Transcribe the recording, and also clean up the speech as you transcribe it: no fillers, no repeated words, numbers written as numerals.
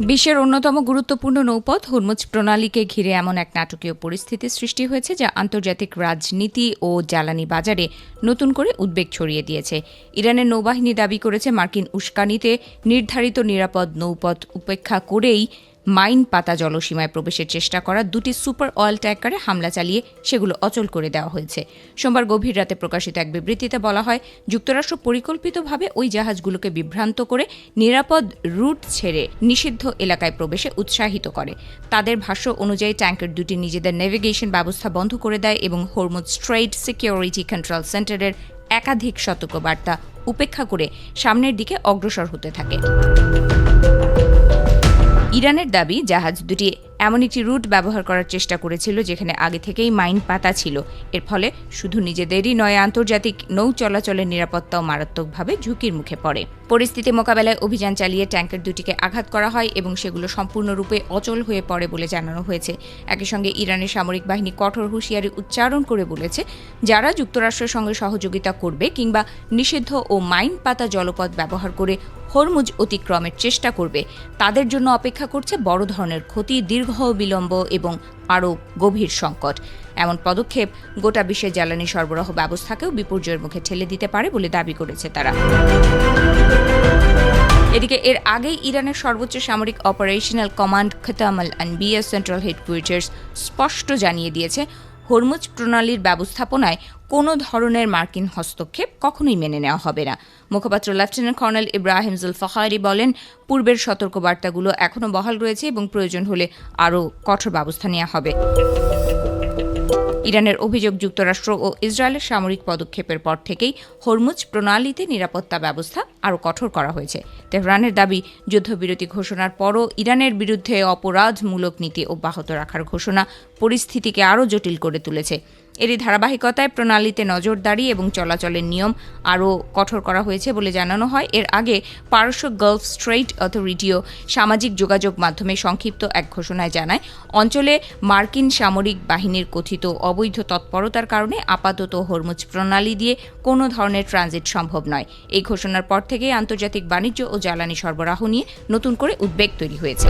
বিশ্বের অন্যতম গুরুত্বপূর্ণ নৌপথ হরমুজ প্রণালীকে ঘিরে এমন এক নাটকীয় পরিস্থিতির সৃষ্টি হয়েছে যা আন্তর্জাতিক রাজনীতি ও জ্বালানি বাজারে নতুন করে উদ্বেগ ছড়িয়ে দিয়েছে। ইরানের নৌবাহিনী দাবি করেছে মার্কিন উস্কানিতে নির্ধারিত নিরাপদ নৌপথ উপেক্ষা করেই মাইন পাতা জলসীমায় প্রবেশের চেষ্টা করা দুটি সুপার অয়েল ট্যাঙ্কারে হামলা চালিয়ে সেগুলো অচল করে দেওয়া হয়েছে। সোমবার গভীর রাতে প্রকাশিত এক বিবৃতিতে বলা হয়, যুক্তরাষ্ট্র পরিকল্পিতভাবে ওই জাহাজগুলোকে বিভ্রান্ত করে নিরাপদ রুট ছেড়ে নিষিদ্ধ এলাকায় প্রবেশে উৎসাহিত করে। তাদের ভাষ্য অনুযায়ী ট্যাঙ্কার দুটি নিজেদের নেভিগেশন ব্যবস্থা বন্ধ করে দেয় এবং হরমুজ স্ট্রেইট সিকিউরিটি কন্ট্রোল সেন্টারের একাধিক সতর্কবার্তা উপেক্ষা করে সামনের দিকে অগ্রসর হতে থাকে। ইরানের দাবি, জাহাজ দুটি এমন একটি রুট ব্যবহার করার চেষ্টা করেছিল যেখানে আগে থেকেই মাইন পাতা ছিল। এর ফলে শুধু নিজেদেরই নয়, আন্তর্জাতিক নৌ চলাচলের নিরাপত্তাও মারাত্মকভাবে ঝুঁকির মুখে পড়ে। পরিস্থিতি মোকাবেলায় অভিযান চালিয়ে ট্যাঙ্কার দুটিকে আঘাত করা হয় এবং সেগুলো সম্পূর্ণরূপে অচল হয়ে পড়ে বলে জানানো হয়েছে। একই সঙ্গে ইরানের সামরিক বাহিনী কঠোর হুঁশিয়ারি উচ্চারণ করে বলেছে, যারা যুক্তরাষ্ট্রের সঙ্গে সহযোগিতা করবে কিংবা নিষিদ্ধ ও মাইন পাতা জলপথ ব্যবহার করে হরমুজ অতিক্রমের চেষ্টা করবে, তাদের জন্য অপেক্ষা করছে বড় ধরনের ক্ষতি, দীর্ঘ বিলম্ব এবং আরও গভীর সংকট। এমন পদক্ষেপ গোটা বিশ্বের জ্বালানি সরবরাহ ব্যবস্থাকেও বিপর্যয়ের মুখে ঠেলে দিতে পারে বলে দাবি করেছে তারা। এদিকে এর আগেই ইরানের সর্বোচ্চ সামরিক অপারেশনাল কমান্ড খতাম আল আনবিয়া সেন্ট্রাল হেডকোয়ার্টার্স স্পষ্ট জানিয়ে দিয়েছে, হরমুজ প্রণালীর ব্যবস্থাপনায় কোনো ধরনের মার্কিন হস্তক্ষেপ কখনোই মেনে নেওয়া হবে না। মুখপাত্র লেফটেন্যান্ট কর্নেল ইব্রাহিম জুলফাকারি বলেন, পূর্বের সতর্কবার্তাগুলো এখনও বহাল রয়েছে এবং প্রয়োজন হলে আরও কঠোর ব্যবস্থা নেওয়া হবে। ইরানের অভিযোগ, যুক্তরাষ্ট্র ও ইসরায়েলের সামরিক পদক্ষেপের পর থেকেই হরমুজ প্রণালীতে নিরাপত্তা ব্যবস্থা আরও কঠোর করা হয়েছে। তেহরানের দাবি, যুদ্ধবিরতি ঘোষণার পরও ইরানের বিরুদ্ধে অপরাধমূলক নীতি অব্যাহত রাখার ঘোষণা পরিস্থিতিকে আরও জটিল করে তুলেছে। এরই ধারাবাহিকতায় প্রণালীতে নজরদারি এবং চলাচলের নিয়ম আরও কঠোর করা হয়েছে বলে জানানো হয়। এর আগে পারস্য গালফ স্ট্রেইট অথরিটিও সামাজিক যোগাযোগ মাধ্যমে সংক্ষিপ্ত এক ঘোষণায় জানায়, অঞ্চলে মার্কিন সামরিক বাহিনীর কথিত অবৈধ তৎপরতার কারণে আপাতত হরমুজ প্রণালী দিয়ে কোনো ধরনের ট্রানজিট সম্ভব নয়। এই ঘোষণার পর থেকেই আন্তর্জাতিক বাণিজ্য ও জ্বালানি সরবরাহ নিয়ে নতুন করে উদ্বেগ তৈরি হয়েছে।